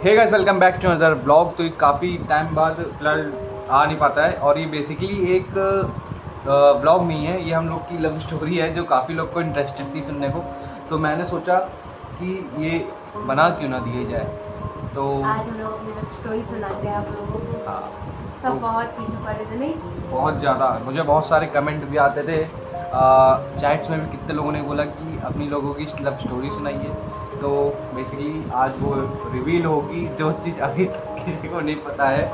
Hey guys, welcome back to another blog. तो ये काफ़ी टाइम बाद फिलहाल आ नहीं पाता है और ये बेसिकली एक ब्लॉग नहीं है, ये हम लोग की लव स्टोरी है जो काफ़ी लोग को इंटरेस्टेड थी सुनने को। तो मैंने सोचा कि ये बना क्यों ना दिया जाए। तो आज हम लोग अपनी लव स्टोरी सुनाते हैं आप लोगों को। हाँ, सब तो बहुत पीछे पड़े थे नहीं। बहुत ज़्यादा मुझे बहुत सारे कमेंट भी आते थे, चैट्स में भी कितने लोगों ने बोला कि अपनी लोगों की लव स्टोरी सुनाइए। तो बेसिकली आज वो रिवील होगी जो चीज़ अभी तक किसी को नहीं पता है,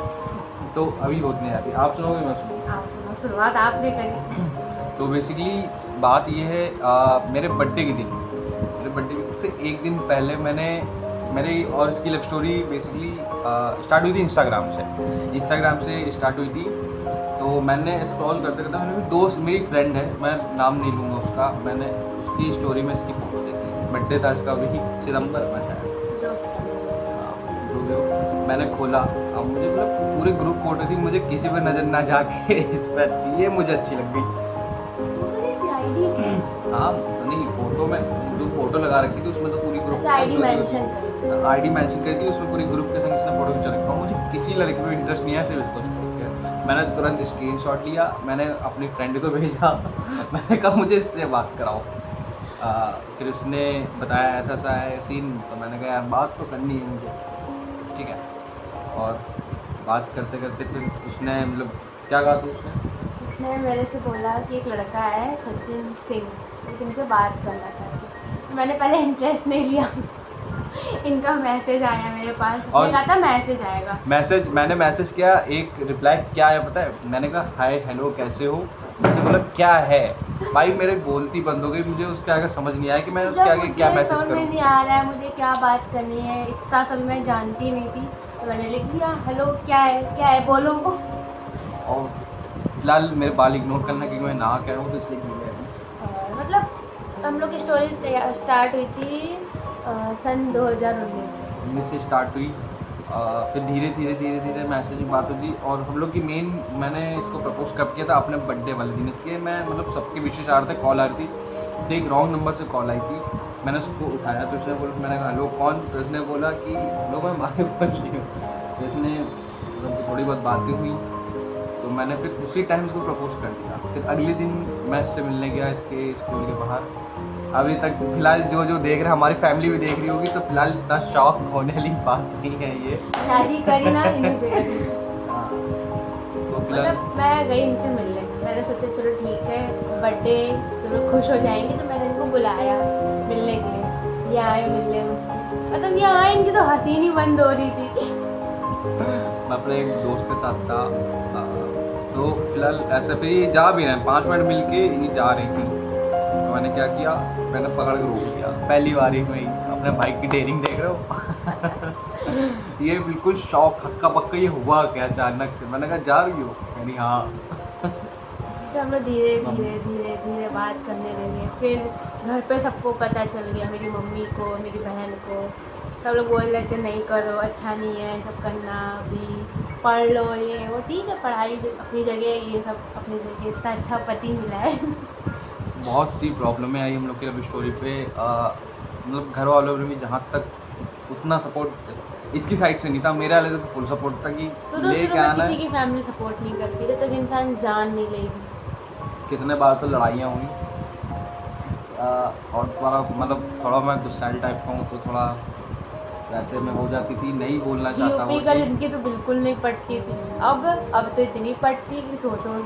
तो अभी होने जाती है। आप सुनोगे, मैं सुनूँ? आप सुनो, शुरुआत आपने करी। तो बेसिकली बात ये है, मेरे बर्थडे के दिन, मेरे बर्थडे से एक दिन पहले मेरी और इसकी लव स्टोरी बेसिकली स्टार्ट हुई थी इंस्टाग्राम से स्टार्ट हुई थी। तो मैंने स्क्रॉल करते करते मैंने भी दोस्त, मेरी फ्रेंड है, मैं नाम नहीं लूँगा उसका, मैंने उसकी स्टोरी में इसकी फ़ोटो देखी। बर्थडे था इसका अभी सितंबर में शायद। दोस्त तो मैंने खोला, अब मुझे मतलब पूरी ग्रुप फोटो थी, मुझे किसी पे नज़र ना जाके इस पर अच्छी, ये मुझे अच्छी लग गई। आईडी थी। हाँ, तो नहीं, फोटो में जो फोटो लगा रखी थी उसमें तो पूरी ग्रुप अच्छा, आईडी मेंशन करी। आईडी मेंशन करी थी, उसमें पूरी ग्रुप के संग इसने फोटो खींचा रखा। मुझे किसी लड़के पे इंटरेस्ट नहीं है, सिर्फ इसको छोड़ के। मैंने तुरंत स्क्रीनशॉट लिया, मैंने अपनी फ्रेंड को भेजा मैंने कहा मुझे इससे बात कराओ। फिर उसने बताया ऐसा ऐसा है सीन, तो मैंने कहा यार बात तो करनी है मुझे, ठीक है। और बात करते करते फिर उसने मतलब क्या कहा था उसने मेरे से बोला कि एक लड़का है सचिन सिंह, वो तुमसे बात करना चाहती। मैंने पहले इंटरेस्ट नहीं लिया। इनका मैसेज आया मेरे पास, और उसने कहा था मैसेज आएगा। मैंने मैसेज किया, एक रिप्लाई क्या है पता है, मैंने कहा हाय हेलो कैसे हो, मुझे बोला क्या है। भाई मेरे बोलती बंद हो गई, मुझे उसके आगे समझ नहीं आया कि मैं उसके आगे क्या मैसेज समझ में करूँ। नहीं आ रहा है मुझे क्या बात करनी है, इतना सब मैं जानती नहीं थी। तो मैंने लिख दिया हेलो क्या है बोलो। और फिलहाल मेरे बाल इग्नोर करना क्योंकि मैं ना कह रहा हूँ, तो इसलिए क्यों कह रहा हूँ। और मतलब हम लोग की स्टोरी स्टार्ट हुई थी सन 2019 से। 19 से स्टार्ट हुई, फिर धीरे धीरे मैसेज में बात होती। और हम लोग की मेन, मैंने इसको प्रपोज कब किया था, अपने बर्थडे वाले दिन। इसके मैं मतलब सबके विशेष आ रहे थे, कॉल आ रही थी, तो एक रॉन्ग नंबर से कॉल आई थी। मैंने उसको उठाया तो उसने बोला, मैंने कहा हेलो कौन, तो उसने बोला कि हेलो मैं मारे बोल रही हूँ। तो इसने मतलब थोड़ी बहुत बातें हुई, तो मैंने फिर उसी टाइम उसको प्रपोज कर दिया। फिर अगले दिन मैं इससे मिलने गया इसके स्कूल के बाहर। अभी तक फिलहाल जो जो देख रहे हैं, हमारी फैमिली भी देख रही होगी, तो फिलहाल इतना शौक होने वाली बात नहीं है ये। शादी करी ना इन्हीं से करी। हाँ, तो फिलहाल मतलब मैं गई इनसे मिलने, मैंने सोचा चलो ठीक है बर्थडे, चलो खुश हो जाएंगे। तो मैंने इनको बुलाया मिलने के लिए, ये आए मिलने मुझसे। मतलब ये आए, इनकी तो हंसी नहीं बंद हो रही थी। मैं अपने एक दोस्त के साथ था, तो फिलहाल ऐसे फिर ये जा भी रहे हैं, 5 मिनट मिल के ये जा रही थी। तो मैंने क्या किया, मैंने पकड़ के रोक दिया पहली बारी में ही। अपने बाइक की डेयरिंग देख रहे हो ये बिल्कुल शौक हक्का पक्का, ये हुआ क्या अचानक से। मैंने कहा जा रही हो, यानी हाँ। फिर हम लोग धीरे धीरे बात करने लगे। फिर घर पे सबको पता चल गया, मेरी मम्मी को, मेरी बहन को। सब लोग बोल रहे थे नहीं करो, अच्छा नहीं है सब करना, अभी पढ़ लो ये वो। ठीक है, पढ़ाई अपनी जगह, ये सब अपनी जगह, इतना अच्छा पति मिला है। बहुत सी प्रॉब्लमें आई हम लोग की लव स्टोरी पे, मतलब घर वालों ने भी जहाँ तक उतना सपोर्ट इसकी साइड से नहीं था, मेरे वाले से तो फुल सपोर्ट था कि शुरू लेके में आना किसी है। की फैमिली सपोर्ट नहीं करती जब तक इंसान जान नहीं लेगी। कितने बार तो लड़ाइयाँ हुई, और थोड़ा मतलब थोड़ा मैं गुस्सैल टाइप का हूँ, तो थोड़ा वैसे में हो जाती थी, नहीं बोलना चाहता वो यूपी का चीज़। लड़की तो बिल्कुल नहीं पटती थी। अब तो इतनी पटती है कि सोचो।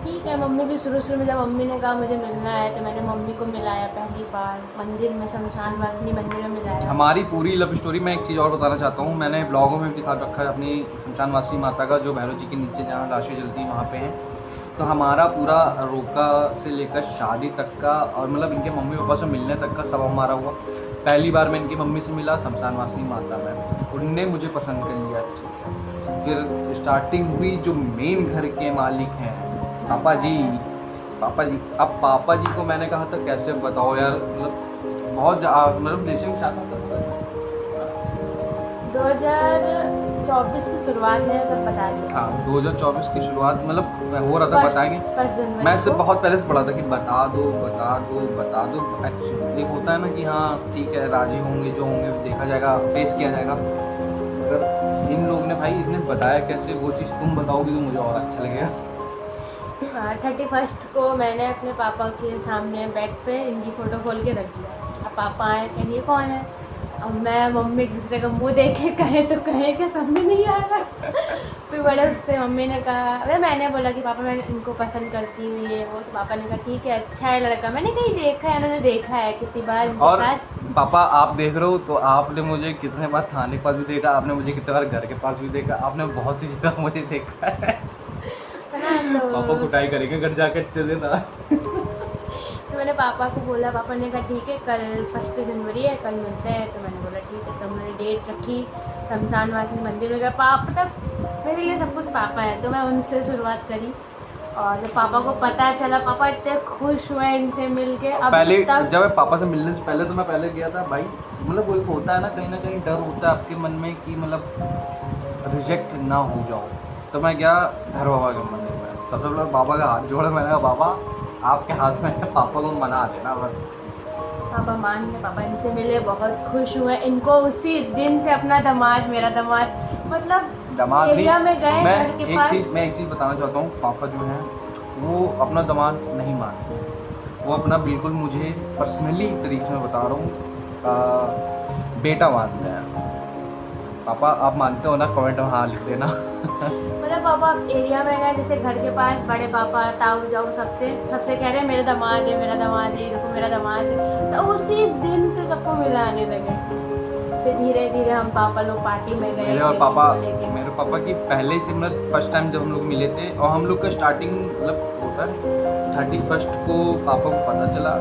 ठीक है, मम्मी भी शुरू में जब मम्मी ने कहा मुझे मिलना है, तो मैंने मम्मी को मिलाया पहली बार मंदिर में, शमशान वासनी मंदिर में मिलाया। हमारी पूरी लव स्टोरी में एक चीज़ और बताना चाहता हूँ, मैंने ब्लॉगों में भी दिखा रखा है अपनी शमशान वासी माता का, जो भैरव जी के नीचे जहाँ लाशें जलती हैं वहाँ पे हैं। तो हमारा पूरा रोका से लेकर शादी तक का, और मतलब इनके मम्मी पापा से मिलने तक का सब हमारा हुआ। पहली बार मैं इनकी मम्मी से मिला शमशान वासनी माता में, उनने मुझे पसंद कर लिया, ठीक है। फिर स्टार्टिंग हुई, जो मेन घर के मालिक हैं पापा जी। अब पापा जी को मैंने कहा था कैसे बताओ यार, मतलब बहुत मतलब रिलेशन के साथ 2024 की शुरुआत में तब बता दिया। हाँ, 2024 की शुरुआत, मतलब मैं हो रहा था बताएंगे। 1 जनवरी मैं इससे को। बहुत पहले से पढ़ा था कि बता दो बता दो बता दो। एक्चुअली एक होता है ना कि हाँ ठीक है राजी होंगे जो होंगे देखा जाएगा फेस किया जाएगा। अगर इन लोगों ने भाई इसने बताया कैसे वो चीज़ तुम बताओगी तो मुझे और अच्छा लगेगा। 31 को मैंने अपने पापा के सामने बेड पे इनकी फ़ोटो खोल के रख दिया। अब पापा आए कहें ये कौन है। अब मैं मम्मी एक दूसरे का मुंह देखे कहें तो कहें कि समझ नहीं आ रहा। फिर बड़े उससे मम्मी ने कहा, अरे मैंने बोला कि पापा मैं इनको पसंद करती हूँ ये वो। तो पापा ने कहा ठीक है अच्छा है लड़का। मैंने कहीं देखा है, उन्होंने देखा है कितनी बार इनके और साथ। पापा आप देख रहे हो तो आपने मुझे कितने बार थाने के पास भी देखा, आपने मुझे कितने बार घर के पास भी देखा, आपने बहुत सी जगह मुझे देखा है। है ना। पापा तो कुटाई करेंगे घर जाकर चले ना। तो मैंने पापा को बोला, पापा ने कहा ठीक है कल 1 जनवरी है कल मिलते हैं। तो मैंने बोला ठीक है। तो मैंने डेट रखी शमशान वासनी मंदिर में गया। पापा मतलब मेरे लिए सब कुछ पापा है तो मैं उनसे शुरुआत करी। और जब पापा को पता चला पापा इतने खुश हुए इनसे मिल के। पहले अभी तक जब मैं पापा से मिलने से पहले तो मैं पहले गया था भाई। मतलब वो एक होता है ना कहीं डर होता है आपके मन में कि मतलब रिजेक्ट ना हो जाओ। तो मैं गया भैरव बाबा के मंदिर में, सबसे पहले बाबा का हाथ जोड़ा। मैंने कहा बाबा आपके हाथ में है, पापा को मना देना बस। पापा मान गए। पापा इनसे मिले बहुत खुश हुए। इनको उसी दिन से अपना दामाद मेरा दामाद मतलब दामाद एरिया में गए मैं घर के पास। मैं एक चीज़ बताना चाहता हूँ। पापा जो हैं वो अपना दामाद नहीं मानते, वो अपना बिल्कुल मुझे पर्सनली तरीके से मैं बता रहा हूँ बेटा मानते हैं। पापा आप मानते हो ना कमेंट में हाँ लिख देना। मतलब पापा एरिया में गए जैसे घर के पास बड़े पापा ताऊ जाऊ सब थे, सबसे कह रहे हैं मेरा दामाद है मेरा दामाद है देखो मेरा दामाद है। तो उसी दिन से सबको मिलाने लगे। फिर धीरे धीरे हम पापा लोग पार्टी में गए मेरे पापा की पहले से मतलब फर्स्ट टाइम जब हम लोग मिले थे और हम लोग का स्टार्टिंग मतलब होता है 31 को पापा को पता चला।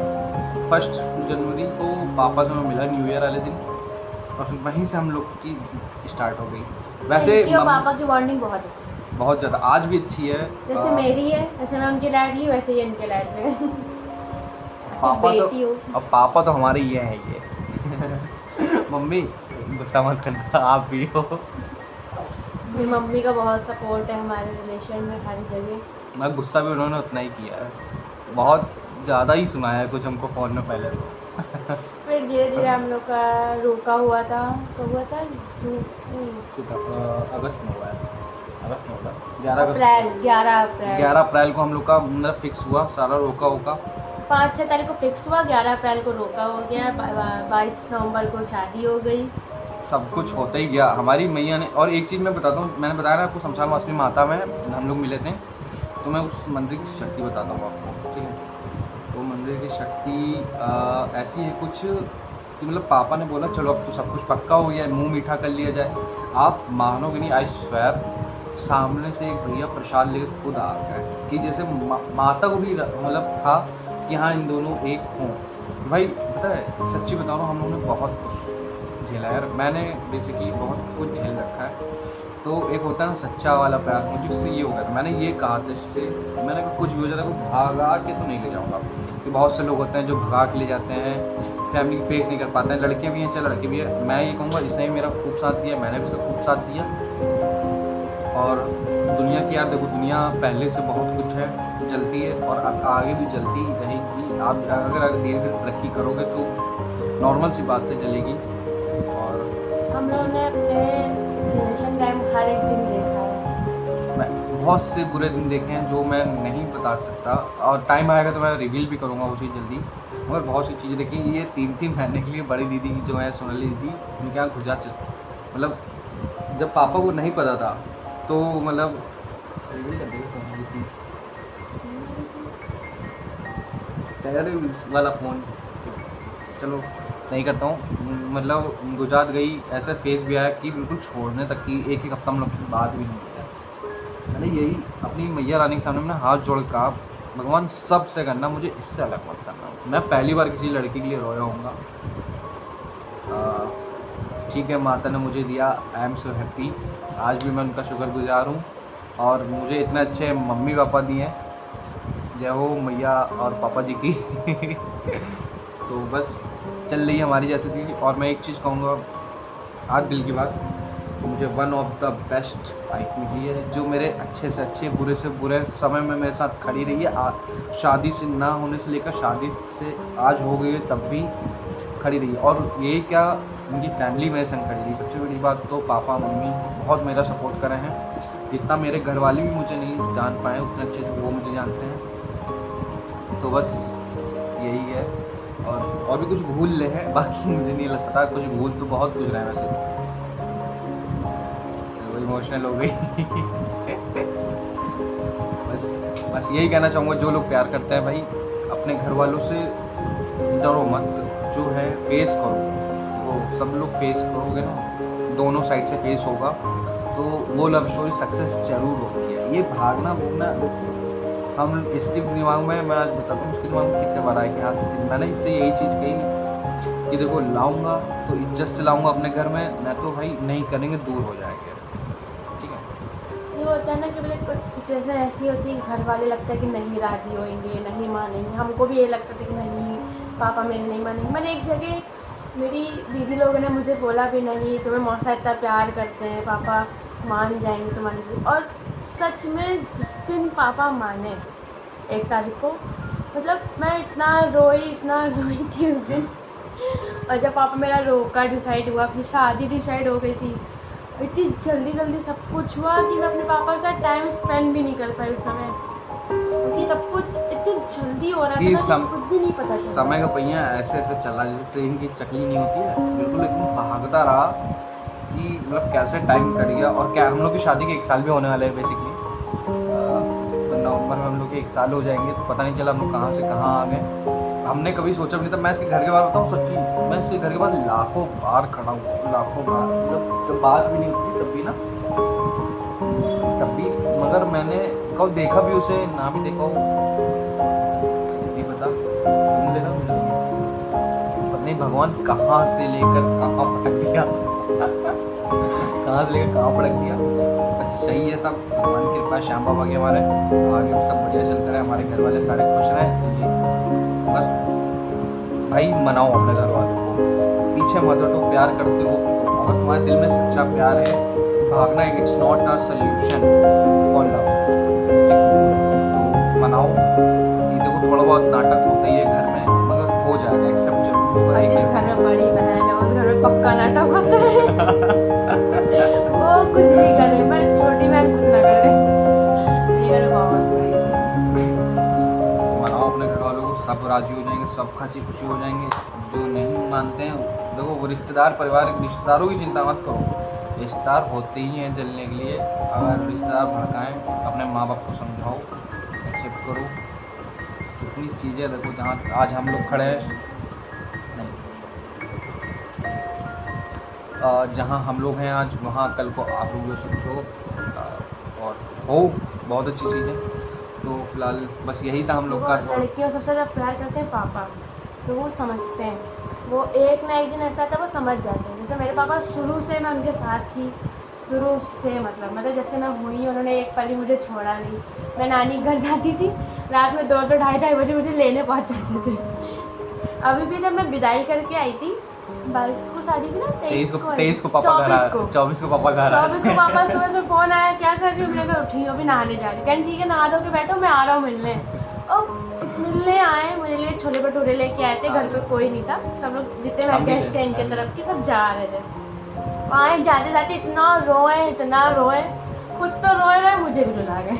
1 जनवरी को पापा से मैं मिला न्यू ईयर वाले दिन और फिर वहीं से हम लोग की स्टार्ट हो गई। वैसे इनकी और पापा की बॉन्डिंग बहुत अच्छी है। बहुत ज़्यादा आज भी अच्छी है। जैसे मेरी है जैसे मैं उनके लाडली वैसे ही इनके लाडले हैं। पापा तो बेटी हूँ। अब पापा तो हमारे ये हैं ये। मम्मी गुस्सा मत करना आप भी हो। मेरी मम्मी का बहुत सपोर्ट है हमारे रिलेशन में हर जगह। मैं गुस्सा भी उन्होंने उतना ही किया है, बहुत ज़्यादा ही सुनाया है कुछ हमको फ़ोन में पहले तो। फिर धीरे धीरे हम लोग का रोका हुआ था तो हुआ था अगस्त में हुआ है, अगस्त में हुआ 11 अगस्त अप्रैल 11 अप्रैल 11 अप्रैल को हम लोग का मतलब फिक्स हुआ सारा रोका होगा। 5-6 तारीख को फिक्स हुआ 11 अप्रैल को रोका हो गया 22 नवंबर को शादी हो गई। सब कुछ होता ही गया हमारी मैया ने। और एक चीज़ मैं बताता हूँ, मैंने बताया ना आपको शमशान वासनी माता में हम लोग मिले थे, तो मैं उस मंदिर की शक्ति बताता हूँ आपको, ठीक है। वो मंदिर की शक्ति ऐसी है कुछ कि मतलब पापा ने बोला चलो अब तो सब कुछ पक्का हो गया है, मुँह मीठा कर लिया जाए। आप मानोगे नहीं, आई स्वेयर सामने से एक भैया प्रसाद लेकर खुद आ गए कि जैसे माता को भी मतलब था कि हाँ इन दोनों एक हों। भाई पता है सच्ची बता रहा हूँ हम लोगों ने बहुत कुछ झेला यार। मैंने बेसिकली बहुत कुछ झेल रखा है। तो एक होता है ना सच्चा वाला प्यार, मुझे उससे ये हो गया था। मैंने ये कहा था इससे, मैंने कहा कुछ भी हो जाता है भागा के तो नहीं ले जाऊँगा। कि बहुत से लोग होते हैं जो भगा के ले जाते हैं, फैमिली की फेस नहीं कर पाते हैं। लड़के भी हैं चाहे लड़के भी हैं। मैं ये कहूँगा इसने भी मेरा खूब साथ दिया, मैंने भी इसका खूब साथ दिया। और दुनिया की यार देखो दुनिया पहले से बहुत कुछ है जलती है और अब आगे भी जलती ही रहेगी। आप अगर धीरे धीरे तरक्की करोगे तो नॉर्मल सी बातें चलेगी। और हम लोगों ने अपने रिलेशन टाइम हर एक दिन देखा है। मैं बहुत से बुरे दिन देखे हैं जो मैं नहीं बता सकता और टाइम आएगा तो मैं रिवील भी करूँगा उसी जल्दी। मगर बहुत सी चीज़ें देखी। ये 3-3 महीने के लिए बड़ी दीदी जो है सोनाली दीदी उनके यहाँ घुसा मतलब जब पापा को नहीं पता था तो मतलब रिवील कर देगा ये चीज़ तेरे वाला फ़ोन चलो नहीं करता हूँ। मतलब गुजरात गई ऐसा फेस भी आया कि बिल्कुल छोड़ने तक की एक हफ्ता हम लोग की बात भी नहीं किया। मैंने यही अपनी मैया रानी के सामने मैंने हाथ जोड़ कहा भगवान सबसे करना मुझे इससे अलग मत करना। मैं पहली बार किसी लड़की के लिए रोया होऊंगा। ठीक है माता ने मुझे दिया, आई एम सो हैप्पी। आज भी मैं उनका शुक्रगुजार हूँ और मुझे इतने अच्छे मम्मी पापा दिए हैं। जय हो मैया और पापा जी की। तो बस चल रही है हमारी जैसे थी। और मैं एक चीज़ कहूँगा आज दिल की बात मुझे one of the best wife मिली है, जो मेरे अच्छे से अच्छे बुरे से बुरे समय में मेरे साथ खड़ी रही है। शादी से ना होने से लेकर शादी से आज हो गई है तब भी खड़ी रही है। और ये क्या, उनकी फैमिली मेरे संग खड़ी रही। सबसे बड़ी बात तो पापा मम्मी बहुत मेरा सपोर्ट कर रहे हैं। जितना मेरे घर वाले भी मुझे नहीं जान पाए उतने अच्छे से वो मुझे जानते हैं। तो बस यही है। और भी कुछ भूल ले हैं, बाकी मुझे नहीं लगता कुछ भूल तो बहुत कुछ रहा है वैसे। वो इमोशनल हो गई। बस यही कहना चाहूँगा, जो लोग प्यार करते हैं भाई अपने घर वालों से डरो मत, जो है फेस करो। वो सब लोग फेस करोगे ना, दोनों साइड से फेस होगा तो वो लव स्टोरी सक्सेस जरूर होती है। ये भागना भूगना, हम इसके दिमाग में, मैं आज बताता हूँ उसके दिमाग में कितने बार आए कि हाँ मैंने इससे यही चीज़ कही नहीं कि देखो लाऊंगा तो इज्जत से लाऊंगा अपने घर में, नहीं तो भाई नहीं करेंगे दूर हो जाएंगे। ठीक है, ये होता है ना कि मतलब कुछ सिचुएशन ऐसी होती है कि घर वाले लगता है कि नहीं राजी होंगे, नहीं मानेंगे। हमको भी ये लगता था कि नहीं पापा मेरे नहीं मानेंगे। मैंने एक जगह मेरी दीदी लोगों ने मुझे बोला भी नहीं तुम्हें मौसा इतना प्यार करते हैं, पापा मान जाएंगे तुम्हारे। और सच में जिस दिन पापा माने 1 तारीख को, मतलब मैं इतना रोई थी उस दिन। और जब पापा मेरा रोका डिसाइड हुआ, फिर शादी डिसाइड हो गई थी, इतनी जल्दी सब कुछ हुआ कि मैं अपने पापा के साथ टाइम स्पेंड भी नहीं कर पाई उस समय, क्योंकि सब कुछ इतनी जल्दी हो रहा था ना कि खुद भी नहीं पता चला। समय का पहिया ऐसे ऐसे चला, जैसे ट्रेन की चकली नहीं होती है, बिल्कुल एकदम भागता रहा कि मतलब कैसे टाइम कट गया। और क्या हम लोग की शादी के 1 साल भी होने वाले हैं बेसिकली। तो नवंबर में हम लोग के 1 साल हो जाएंगे, तो पता नहीं चला हम लोग कहाँ से कहाँ आ गए। हमने कभी सोचा भी नहीं था। मैं इसके घर के बाहर बताऊँ सच्ची, मैं इसके घर के बाहर लाखों बार खड़ा हूँ, लाखों बार, मतलब जब बात भी नहीं होती तब भी ना, तब भी। मगर मैंने कब देखा भी उसे, ना भी देखा हो नहीं पता, तुमने देखा मुझे पता नहीं भगवान कहाँ से लेकर कहाँ पटक दिया। कहाँ से लेकर कहाँ पटक दिया। सही है सब, भगवान की कृपा, श्याम बाबा की हमारे आगे सब बढ़िया चलता रहे, हमारे घर वाले सारे खुश रहे। तो ये बस भाई मनाओ अपने घर वालों को, पीछे मत हटो। प्यार करते हो तो अगर तुम्हारे दिल में सच्चा प्यार है, भागना it's not a solution for love. तो मनाओ। ये देखो थोड़ा बहुत नाटक होता ही है घर में, मगर हो जाएगा, एक्सेप्ट जरूर होगा। जिस घर में बड़ी बहन है उस घर में पक्का नाटक होता है। वो कुछ भी करे पर छोटी बहन कुछ ना करे। ये घर बहुत मनाओ अपने घर वालों को, सब राजी हो जाएंगे, सब हंसी खुशी हो जाएंगे। जो नहीं मानते हैं, देखो वो रिश्तेदार परिवार, रिश्तेदारों की चिंता मत करो, रिश्तेदार होते ही हैं जलने के लिए। अगर रिश्तेदार भड़काएं, अपने माँ बाप को समझाओ, एक्सेप्ट करो। इतनी चीज़ें देखो, जहाँ आज हम लोग खड़े हैं, जहाँ हम लोग हैं आज, वहाँ कल को आप लोग हो सकते हो। और हो बहुत अच्छी चीज़ है। तो फिलहाल बस यही था हम लोग का। लड़कियों सबसे ज़्यादा प्यार करते हैं पापा, तो वो समझते हैं। वो एक ना एक दिन ऐसा था वो समझ जाते हैं। जैसे मेरे पापा शुरू से मैं उनके साथ थी, शुरू से मतलब जब से मैं हुई उन्होंने एक पल ही मुझे छोड़ा नहीं। मैं नानी घर जाती थी, रात में 2 ढाई बजे मुझे लेने पहुंच जाते थे। अभी भी जब मैं विदाई करके आई थी, 22 को शादी थी ना, 23 को पापा घर आए, 24 को पापा घर आए। 24 को पापा सुबह से फ़ोन आया, क्या कर रही हो? मैंने कहा उठी अभी नहाने जा रही। कहते ठीक है नहा धो के बैठो, मैं आ रहा हूँ मिलने। और मिलने आए, मेरे लिए छोले भटूरे लेके आए थे। घर पे कोई नहीं था, सब लोग जितने मेरे गेस्ट हैं इनके तरफ के सब जा रहे थे। आए जाते जाते इतना रोए, खुद तो रोए रहे, मुझे भी रुला गए।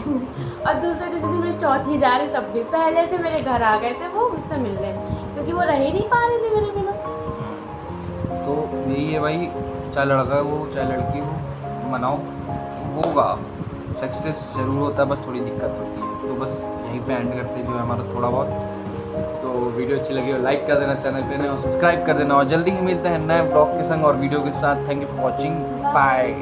और दूसरे दिन मेरी चौथी जा रही, तब भी पहले से मेरे घर आ गए थे वो मुझसे मिलने, क्योंकि वो रह ही नहीं पा रहे थे मेरे बिना। तो यही है भाई, चाहे लड़का हो चाहे लड़की हो, मनाओ, होगा, सक्सेस जरूर होता है, बस थोड़ी दिक्कत होती है। तो बस यहीं पे एंड करते हैं जो है हमारा थोड़ा बहुत। तो वीडियो अच्छी लगी हो लाइक कर देना, चैनल पे नए और सब्सक्राइब कर देना, और जल्दी ही मिलते हैं नए ब्लॉग के संग और वीडियो के साथ। Thank you for watching, bye.